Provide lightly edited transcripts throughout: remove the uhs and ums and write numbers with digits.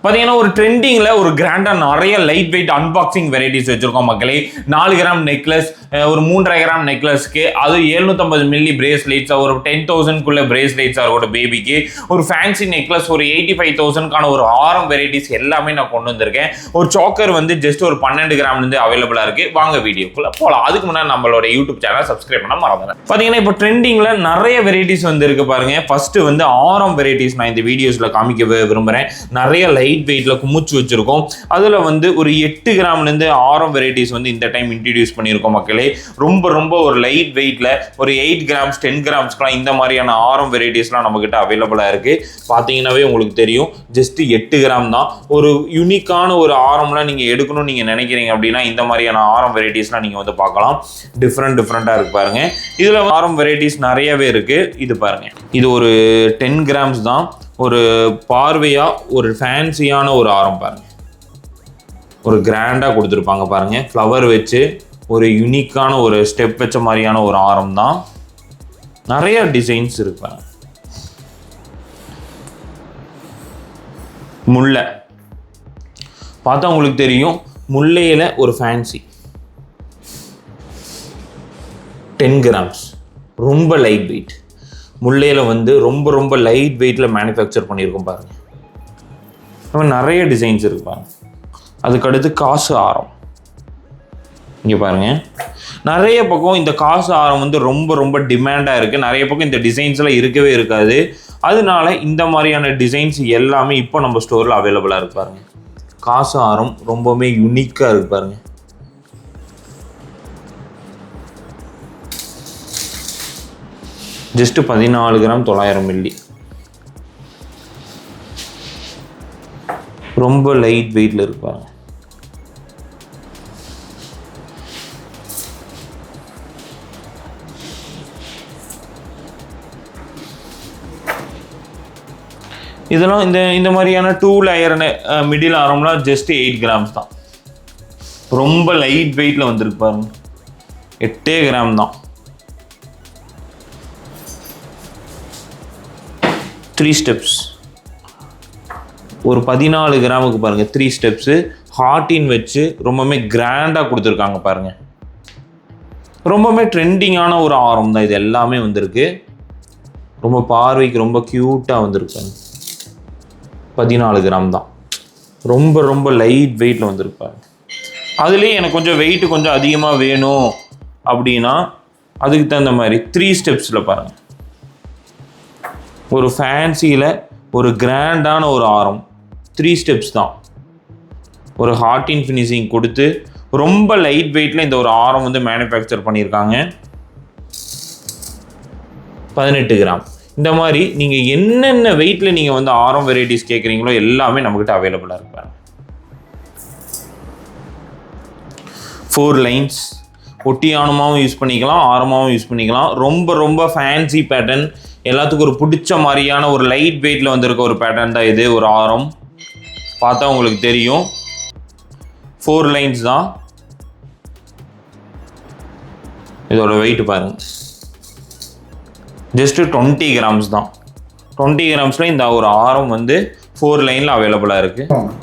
பார்த்தீங்கன்னா ஒரு ட்ரெண்டிங்கில் ஒரு கிராண்டாக நிறைய லைட் வெயிட் அன்பாக்சிங் வெரைட்டிஸ் வச்சுருக்கோம் மக்களே. 4 கிராம் நெக்லஸ், ஒரு 3.5 கிராம் நெக்லஸ்க்கு, அது 750 மில்லி பிரேஸ்லெட்ஸ், ஒரு 10,000க்குள்ள பிரேஸ்லெட்ஸாக இருக்கட்டும் பேபிக்கு, ஒரு ஃபேன்சி நெக்லஸ், ஒரு 85,000க்கான ஒரு ஆரம் வெரைட்டிஸ் எல்லாமே நான் கொண்டு வந்திருக்கேன். ஒரு சாக்கர் வந்து ஜஸ்ட் ஒரு 12 கிராம்லேருந்து அவைலபிளாக இருக்குது. வாங்க வீடியோக்குள்ளே போகலாம். அதுக்கு முன்னாடி நம்மளோட யூடியூப் சேனல் சப்ஸ்கிரைப் பண்ண மறந்துடுறேன். பார்த்தீங்கன்னா இப்போ ட்ரெண்டிங்கில் நிறைய வெரைட்டிஸ் வந்து இருக்கு பாருங்க. ஃபர்ஸ்ட் வந்து ஆரம் வெரைட்டிஸ் நான் இந்த வீடியோஸில் காமிக்க விரும்புகிறேன். நிறைய லைட் வெயிட்ல குமிச்சு வச்சிருக்கோம். அதுல வந்து ஒரு 8 கிராம்லேருந்து ஆரம் வெரைட்டிஸ் வந்து இந்த டைம் இன்ட்ரடியூஸ் பண்ணியிருக்கோம் மக்களே. ரொம்ப ரொம்ப ஒரு லைட் வெயிட்ல ஒரு 8 கிராம்ஸ் 10 கிராம்ஸ்க்குலாம் இந்த மாதிரியான ஆரம் வெரைட்டிஸ்லாம் நம்மகிட்ட அவைலபிளாக இருக்கு. பார்த்தீங்கன்னாவே உங்களுக்கு தெரியும், ஜஸ்ட் 8 கிராம் தான். ஒரு யூனிக்கான ஒரு ஆரம்லாம் நீங்கள் எடுக்கணும்னு நீங்கள் நினைக்கிறீங்க அப்படின்னா இந்த மாதிரியான ஆரம் வெரைட்டிஸ்லாம் நீங்கள் வந்து பார்க்கலாம். டிஃப்ரெண்ட்டாக இருக்கு பாருங்க. இதில் ஆரம் வெரைட்டிஸ் நிறையவே இருக்கு. இது பாருங்க, இது ஒரு 10 கிராம்ஸ் தான். ஒரு பார்வையாக ஒரு ஃபேன்சியான ஒரு ஆரம் பாருங்க, ஒரு கிராண்டாக கொடுத்துருப்பாங்க பாருங்க. ஃப்ளவர் வச்சு ஒரு யூனிக்கான ஒரு ஸ்டெப் வச்ச மாதிரியான ஒரு ஆரம் தான். நிறைய டிசைன்ஸ் இருப்பாங்க. முல்லை பார்த்தா உங்களுக்கு தெரியும், முல்லையில் ஒரு ஃபேன்சி 10 கிராம்ஸ், ரொம்ப லைட் வெயிட். முல்லையில் வந்து ரொம்ப ரொம்ப லைட் வெயிட்டில் மேனுஃபேக்சர் பண்ணியிருக்கோம் பாருங்கள். நிறைய டிசைன்ஸ் இருப்பாங்க. அதுக்கடுத்து காசு ஆரம், இங்கே பாருங்கள். நிறைய பக்கம் இந்த காசு ஆரம் வந்து ரொம்ப ரொம்ப டிமாண்டாக இருக்குது. நிறைய பக்கம் இந்த டிசைன்ஸ்லாம் இருக்கவே இருக்காது. அதனால இந்த மாதிரியான டிசைன்ஸ் எல்லாமே இப்போ நம்ம ஸ்டோரில் அவைலபிளாக இருக்கு பாருங்க. காசு ஆரம் ரொம்பவுமே யூனிக்காக இருக்கு பாருங்க. ஜஸ்ட் 14 கிராம் 900 மில்லி, ரொம்ப லைட் வெயிட்ல இருப்பாங்க. இதெல்லாம் இந்த மாதிரியான 2 லேயர் மிடில் ஆரம்லாம் ஜஸ்ட் 8 கிராம்ஸ் தான். ரொம்ப லைட் வெயிட்ல வந்திருக்கு பாருங்க. 8 கிராம் தான். 3 ஸ்டெப்ஸ், ஒரு 14 கிராமுக்கு பாருங்க. 3 ஸ்டெப்ஸு ஹார்டின் வச்சு ரொம்பவுமே கிராண்டாக கொடுத்துருக்காங்க பாருங்க. ரொம்பவுமே ட்ரெண்டிங்கான ஒரு ஆரம் தான். இது எல்லாமே வந்திருக்கு. ரொம்ப பார்வைக்கு ரொம்ப க்யூட்டாக வந்திருக்காங்க. 14 கிராம் தான். ரொம்ப ரொம்ப லைட் வெயிட்டில் வந்திருப்பாங்க. அதுலேயே எனக்கு கொஞ்சம் வெயிட்டு கொஞ்சம் அதிகமாக வேணும் அப்படின்னா அதுக்கு தகுந்த மாதிரி 3 ஸ்டெப்ஸில் பாருங்கள். ஒரு ஃபேன்சியில் ஒரு கிராண்டான ஒரு ஆரம், 3 ஸ்டெப்ஸ் தான். ஒரு ஹார்டின் ஃபினிஷிங் கொடுத்து ரொம்ப லைட் வெயிட்டில் இந்த ஒரு ஆரம் வந்து மேனுஃபேக்சர் பண்ணியிருக்காங்க. 18 கிராம். இந்த மாதிரி நீங்கள் என்னென்ன வெயிட்டில் நீங்கள் வந்து ஆரம் வெரைட்டிஸ் கேட்குறீங்களோ எல்லாமே நம்மக்கிட்ட அவைலபிளாக இருப்பாங்க. 4 லைன்ஸ் ஒட்டியானமாகவும் யூஸ் பண்ணிக்கலாம், ஆரமாகவும் யூஸ் பண்ணிக்கலாம். ரொம்ப ரொம்ப ஃபேன்சி பேட்டர்ன், எல்லாத்துக்கும் ஒரு பிடிச்ச மாதிரியான ஒரு லைட் வெயிட்டில் வந்திருக்க ஒரு பேட்டர்ன் தான் இது. ஒரு ஆரம் பார்த்தா உங்களுக்கு தெரியும். 4 லைன்ஸ் தான். இதோட வெயிட் பாருங்க, ஜஸ்ட் 20 கிராம்ஸ் தான். 20 கிராம்ஸில் இந்த ஒரு ஆரம் வந்து 4 லைனில் அவைலபிளாக இருக்குது.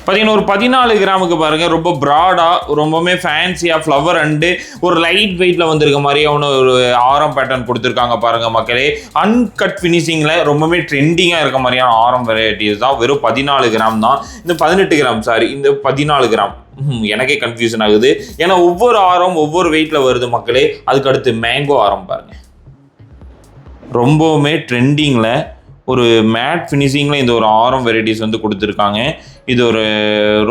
பார்த்தீங்கன்னா ஒரு 14 கிராமுக்கு பாருங்கள், ரொம்ப ப்ராடாக ரொம்பவுமே ஃபேன்சியாக ஃப்ளவர் அண்டு ஒரு லைட் வெயிட்டில் வந்திருக்க மாதிரியான ஒரு ஆரம் பேட்டர்ன் கொடுத்துருக்காங்க பாருங்கள் மக்களே. அன்கட் ஃபினிஷிங்கில் ரொம்பவுமே ட்ரெண்டிங்காக இருக்க மாதிரியான ஆரம் வெரைட்டிஸ் தான். வெறும் 14 கிராம் தான். இந்த 18 கிராம் சாரி, இந்த 14 கிராம் எனக்கே கன்ஃபியூஷன் ஆகுது. ஏன்னா ஒவ்வொரு ஆரம் ஒவ்வொரு வெயிட்டில் வருது மக்களே. அதுக்கடுத்து மேங்கோ ஆரம் பாருங்கள், ரொம்பவுமே ட்ரெண்டிங்கில் ஒரு மேட் ஃபினிஷிங்கில் இந்த ஒரு ஆரம் வெரைட்டிஸ் வந்து கொடுத்துருக்காங்க. இது ஒரு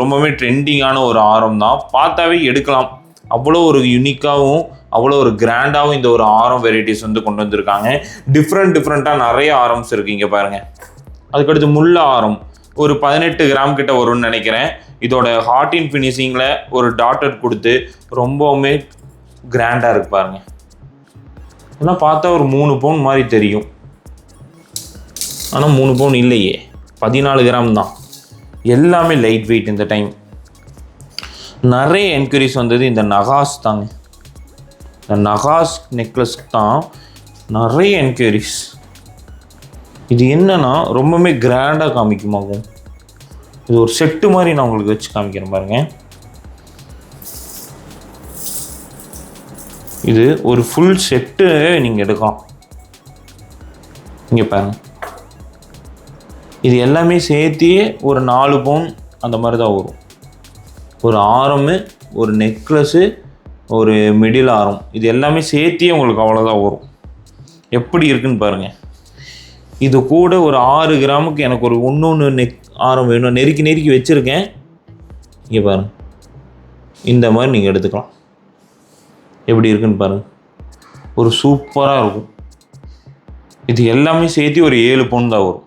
ரொம்பவே ட்ரெண்டிங்கான ஒரு ஆரம் தான். பார்த்தாவே எடுக்கலாம். அவ்வளோ ஒரு யூனிக்காகவும் அவ்வளோ ஒரு கிராண்டாகவும் இந்த ஒரு ஆரம் வெரைட்டிஸ் வந்து கொண்டு வந்திருக்காங்க. டிஃப்ரெண்ட்டாக நிறைய ஆரம்ஸ் இருக்குது இங்கே பாருங்கள். அதுக்கடுத்து முல்ல ஆரம் ஒரு 18 கிராம் கிட்ட வரும்னு நினைக்கிறேன். இதோட ஹார்டின் ஃபினிஷிங்கில் ஒரு டாட்டர் கொடுத்து ரொம்பவுமே கிராண்டாக இருக்கு பாருங்கள். இதெல்லாம் பார்த்தா ஒரு 3 பவுன் மாதிரி தெரியும், ஆனால் 3 பவுன் இல்லையே, 14 கிராம் தான். எல்லாமே லைட் வெயிட். இந்த டைம் நிறைய என்கொயரிஸ் வந்தது இந்த நகாஸ் தாங்க. இந்த நகாஸ் நெக்லஸ்க்கு தான் நிறைய என்கொயரிஸ். இது என்னன்னா ரொம்பவே கிராண்டாக காமிக்குமாகும். இது ஒரு செட்டு மாதிரி நான் உங்களுக்கு வச்சு காமிக்கிறேன் பாருங்க. இது ஒரு ஃபுல் செட்டு நீங்கள் எடுக்கலாம். இங்கே பாருங்க, இது எல்லாமே சேர்த்தியே ஒரு 4 பவுன் அந்த மாதிரி தான் வரும். ஒரு ஆரமு, ஒரு நெக்லஸ்ஸு, ஒரு மிடில் ஆரம், இது எல்லாமே சேர்த்தியே உங்களுக்கு அவ்வளோதான் வரும். எப்படி இருக்குன்னு பாருங்கள். இது கூட ஒரு 6 கிராமுக்கு எனக்கு ஒரு ஒன்று ஆரம் வேணும், நெருக்கி நெருக்கி வச்சுருக்கேன். இங்கே பாருங்கள், இந்த மாதிரி நீங்கள் எடுத்துக்கலாம். எப்படி இருக்குன்னு பாருங்கள், ஒரு சூப்பராக இருக்கும். இது எல்லாமே சேர்த்து ஒரு 7 பவுன் தான் வரும்,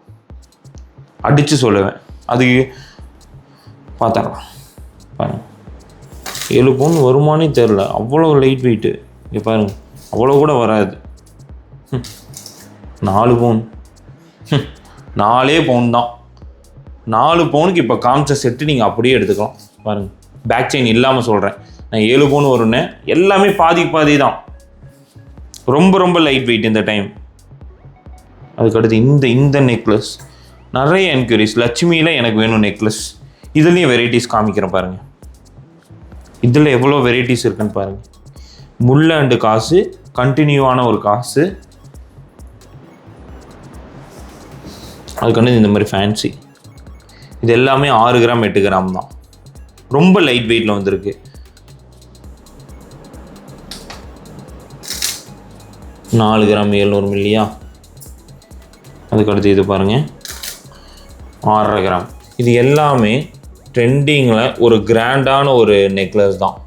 அடித்து சொல்லுவேன். அது பார்த்துக்கலாம் பாருங்கள், 7 பவுன் வருமானே தெரில, அவ்வளோ லைட் வெயிட்டு. இங்கே பாருங்கள், அவ்வளோ கூட வராது. 4 பவுன், 4 பவுன் தான். 4 பவுனுக்கு இப்போ காமிச்ச செட்டு நீங்கள் அப்படியே எடுத்துக்கலாம். பாருங்கள், பேக் செயின் இல்லாமல் சொல்கிறேன். நான் 7 பவுன் வரும்னு, எல்லாமே பாதி தான். ரொம்ப ரொம்ப லைட் வெயிட் இந்த டைம். அதுக்கடுத்து இந்த நெக்லஸ் நிறைய என்கொயரிஸ். லட்சுமியில் எனக்கு வேணும் நெக்லஸ். இதுலேயும் வெரைட்டிஸ் காமிக்கிறேன் பாருங்கள். இதில் எவ்வளோ வெரைட்டிஸ் இருக்குன்னு பாருங்கள். முள் அண்டு காசு, கண்டினியூவான ஒரு காசு. அதுக்கடுத்து இந்த மாதிரி ஃபேன்சி. இது எல்லாமே 6 கிராம் 8 கிராம் தான். ரொம்ப லைட் வெயிட்டில் வந்திருக்கு. 4 கிராம் 700 மில்லியா. அதுக்கடுத்து இது பாருங்கள், 6.5 கிராம். இது எல்லாமே ட்ரெண்டிங்கில் ஒரு கிராண்டான ஒரு நெக்லஸ் தான்.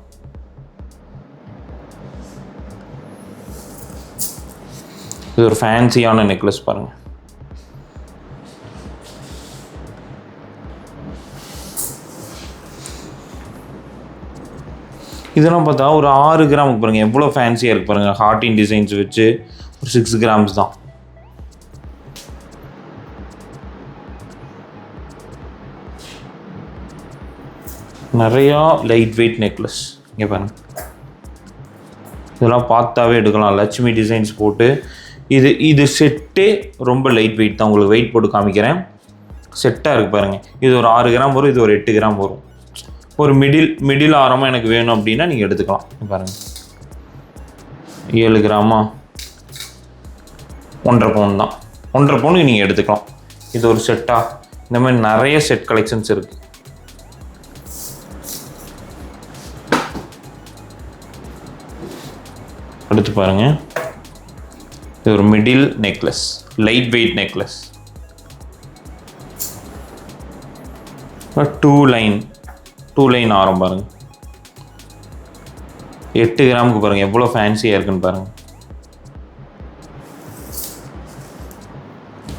இது ஒரு ஃபேன்சியான நெக்லஸ் பாருங்கள். இதெல்லாம் பார்த்தா ஒரு 6 கிராமுக்கு பாருங்கள் எவ்வளோ ஃபேன்சியாக இருக்குது பாருங்கள். ஹார்டின் டிசைன்ஸ் வச்சு ஒரு 6 கிராம்ஸ் தான். நிறையா லைட் வெயிட் நெக்லஸ் இங்கே பாருங்கள். இதெல்லாம் பார்த்தாவே எடுக்கலாம். லட்சுமி டிசைன்ஸ் போட்டு இது செட்டே ரொம்ப லைட் வெயிட் தான். உங்களுக்கு வெயிட் போட்டு காமிக்கிறேன். செட்டாக இருக்குது பாருங்கள். இது ஒரு 6 கிராம் வரும், இது ஒரு 8 கிராம் வரும். ஒரு மிடில் ஆரமாக எனக்கு வேணும் அப்படின்னா நீங்கள் எடுத்துக்கலாம். பாருங்கள், 7 கிராமா 1.5 பவுன் தான். 1.5 பவுனுக்கு நீங்கள் எடுத்துக்கலாம். இது ஒரு செட்டாக. இந்த மாதிரி நிறைய செட் கலெக்ஷன்ஸ் இருக்குது. அடுத்து பாருங்கள், இது ஒரு middle necklace, light weight necklace. 2 line ஆரம் பாருங்கள். 8 கிராமுக்கு பாருங்கள் எவ்வளோ ஃபேன்சியாக இருக்குன்னு பாருங்கள்.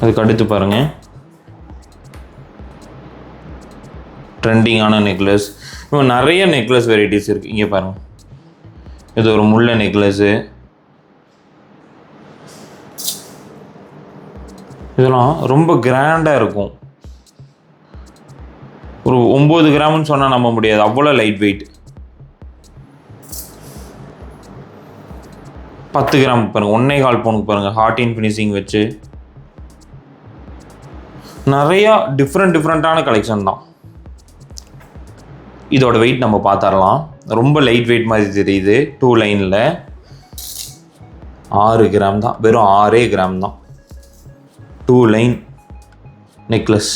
அதுக்கு அடுத்து பாருங்கள், ட்ரெண்டிங்கான நெக்லஸ். இன்னும் நிறைய நெக்லஸ் வெரைட்டிஸ் இருக்குது. இங்கே பாருங்கள், இது ஒரு முல்லை நெக்லஸ்ஸு. இதெல்லாம் ரொம்ப கிராண்டாக இருக்கும். ஒரு 9 கிராம்னு சொன்னால் நம்ப முடியாது, அவ்வளோ லைட் வெயிட். 10 கிராம் பாருங்கள், 1.25 பவுனுக்கு பாருங்கள், ஹார்டின் ஃபினிஷிங் வச்சு. நிறையா டிஃப்ரெண்ட்டான கலெக்ஷன் தான். இதோட வெயிட் நம்ம பார்த்துடலாம். ரொம்ப லைட் வெயிட் மாதிரி தெரியுது. 2 லைனில் 6 கிராம் தான், வெறும் 6 கிராம் தான். 2 லைன் நெக்லஸ்.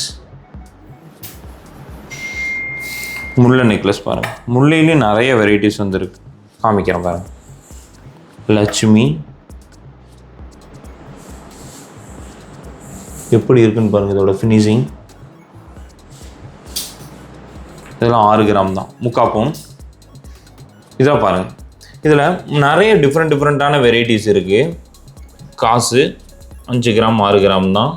முல்லை நெக்லஸ் பாருங்கள். முல்லையிலேயும் நிறைய வெரைட்டிஸ் வந்துருக்கு, காமிக்கிறேன் பாருங்கள். லட்சுமி எப்படி இருக்குன்னு பாருங்கள். இதோட ஃபினிஷிங் இதெல்லாம் 6 கிராம் தான், 3/4 பவுன். இதாக பாருங்கள், இதில் நிறைய டிஃப்ரெண்ட்டான வெரைட்டிஸ் இருக்குது. காசு 5 கிராம் 6 கிராம் தான்.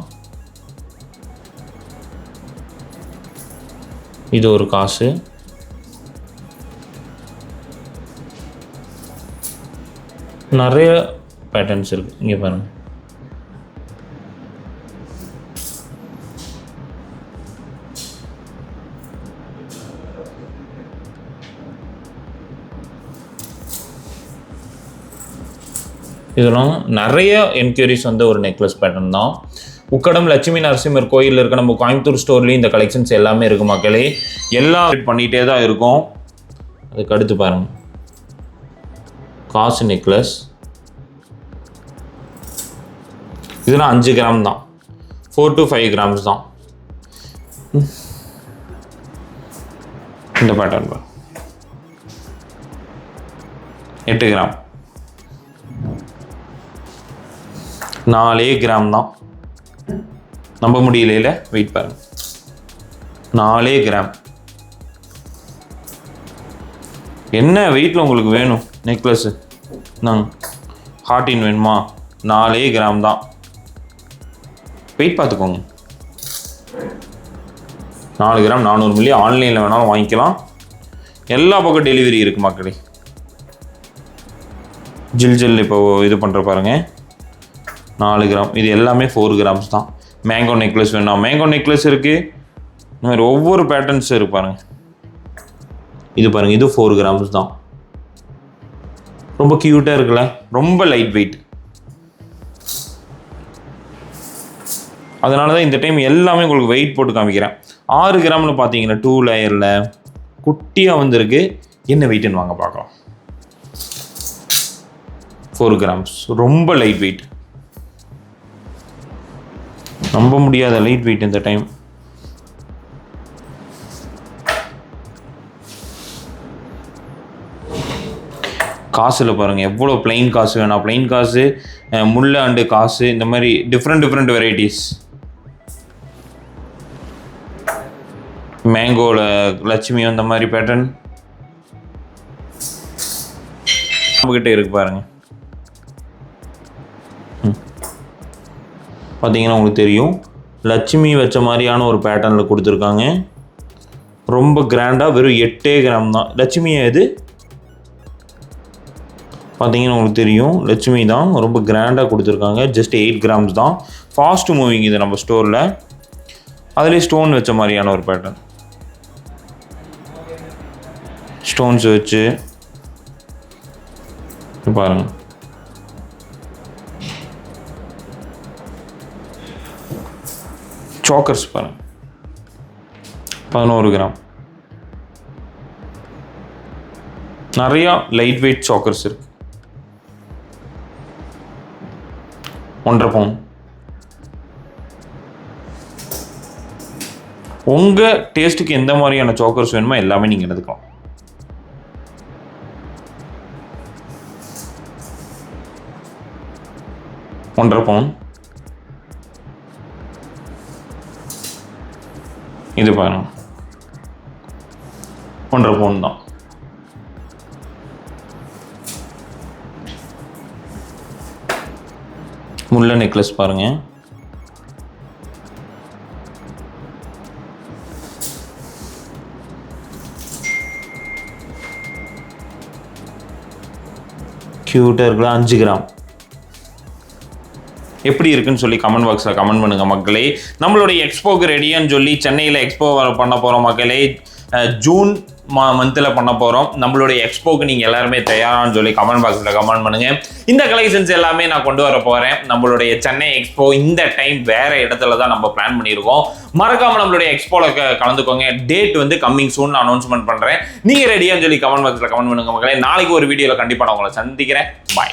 இது ஒரு காசு. நிறைய பேட்டர்ன்ஸ் இருக்குது. இங்கே பாருங்கள், இதெல்லாம் நிறைய என்கொயரிஸ் வந்து ஒரு நெக்லஸ் பேட்டர்ன் தான். உக்கடம் லட்சுமி நரசிம்மர் கோயில் இருக்க நம்ம கோயம்புத்தூர் ஸ்டோர்லேயும் இந்த கலெக்ஷன்ஸ் எல்லாமே இருக்கு மக்களே. எல்லாம் பண்ணிகிட்டே தான் இருக்கும். அதுக்கு அடுத்து பாருங்கள், காசு நெக்லஸ். இதெல்லாம் 5 கிராம் தான், 4 to 5 கிராம்ஸ் தான். இந்த பேட்டர்ன் 8 கிராம், 4 கிராம் தான். நம்ப முடியல, வெயிட் பாருங்க, 4 கிராம். என்ன வெயிட்டில் உங்களுக்கு வேணும் நெக்லஸ்ஸு? நாங்கள் ஹார்டின் வேணுமா? 4 கிராம் தான். வெயிட் பார்த்துக்கோங்க. 4 கிராம் 400 மில்லி. ஆன்லைனில் வேணாலும் வாங்கிக்கலாம். எல்லா பக்கம் டெலிவரி இருக்குது மக்களே. ஜில் இப்போ இது பண்ணுற பாருங்க, 4 கிராம். இது எல்லாமே 4 கிராம்ஸ் தான். மேங்கோ நெக்லஸ் வேணும், மேங்கோ நெக்லஸ் இருக்குது. இந்த மாதிரி ஒவ்வொரு பேட்டர்ன்ஸ் இருக்கு பாருங்கள். இது பாருங்கள், இது 4 கிராம்ஸ் தான். ரொம்ப க்யூட்டாக இருக்குல்ல, ரொம்ப லைட் வெயிட். அதனால தான் இந்த டைம் எல்லாமே உங்களுக்கு வெயிட் போட்டு காமிக்கிறேன். 6 கிராமில் பார்த்தீங்கன்னா 2 லேயரில் குட்டியாக வந்திருக்கு. என்ன வெயிட்டுன்னு வாங்க பார்க்கலாம். 4 கிராம்ஸ், ரொம்ப லைட் வெயிட், நம்ப முடியாத லைட் வெயிட் இந்த டைம். காசில் பாருங்கள் எவ்வளோ பிளெயின் காசு வேணாம், பிளெயின் காசு, முல்லை அண்டு காசு, இந்த மாதிரி டிஃப்ரெண்ட் வெரைட்டிஸ். மேங்கோவில் லட்சுமி அந்த மாதிரி பேட்டர்ன் நம்மக்கிட்ட இருக்கு பாருங்க. பார்த்தீங்கன்னா உங்களுக்கு தெரியும், லட்சுமி வச்ச மாதிரியான ஒரு பேட்டர்னில் கொடுத்துருக்காங்க. ரொம்ப கிராண்டாக, வெறும் 8 கிராம் தான். லட்சுமியை இது பார்த்தீங்கன்னா உங்களுக்கு தெரியும், லட்சுமி தான். ரொம்ப கிராண்டாக கொடுத்துருக்காங்க. ஜஸ்ட் 8 கிராம்ஸ் தான். ஃபாஸ்ட் மூவிங் இது நம்ம ஸ்டோரில். அதுலேயே ஸ்டோன் வச்ச மாதிரியான ஒரு பேட்டர்ன், ஸ்டோன்ஸ் வச்சு பாருங்க. சாக்கர்ஸ் பாருங்க, 11 கிராம். நிறையா லைட் வெயிட் சாக்கர்ஸ் இருக்கு. 1.5 பவுன். உங்கள் டேஸ்ட்டுக்கு எந்த மாதிரியான சாக்கர்ஸ் வேணுமோ எல்லாமே நீங்கள் எடுத்துக்கலாம். ஒன்றரை பவுன். இது பாருங்க, 1.5 பவுன் தான். முல்லை நெக்லஸ் பாருங்க, கியூட்டாக இருக்குல்ல, 5 கிராம். எப்படி இருக்குன்னு சொல்லி கமெண்ட் பாக்ஸில் கமெண்ட் பண்ணுங்க மக்களே. நம்மளுடைய எக்ஸ்போக்கு ரெடியான்னு சொல்லி சென்னையில் எக்ஸ்போ பண்ண போகிறோம் மக்களே. ஜூன் மந்தில் பண்ண போகிறோம். நம்மளுடைய எக்ஸ்போக்கு நீங்கள் எல்லாருமே தயாரான்னு சொல்லி கமெண்ட் பாக்ஸில் கமெண்ட் பண்ணுங்கள். இந்த கலெக்ஷன்ஸ் எல்லாமே நான் கொண்டு வர போகிறேன். நம்மளுடைய சென்னை எக்ஸ்போ இந்த டைம் வேறு இடத்துல தான் நம்ம பிளான் பண்ணியிருக்கோம். மறக்காமல் நம்மளுடைய எக்ஸ்போவில் கலந்துக்கோங்க. டேட் வந்து கம்மிங் சூன் அனௌன்ஸ்மெண்ட் பண்ணுறேன். நீங்கள் ரெடியான்னு சொல்லி கமெண்ட் பாக்ஸில் கமெண்ட் பண்ணுங்க மக்களே. நாளைக்கு ஒரு வீடியோவில் கண்டிப்பாக நான் உங்களை சந்திக்கிறேன். பாய்.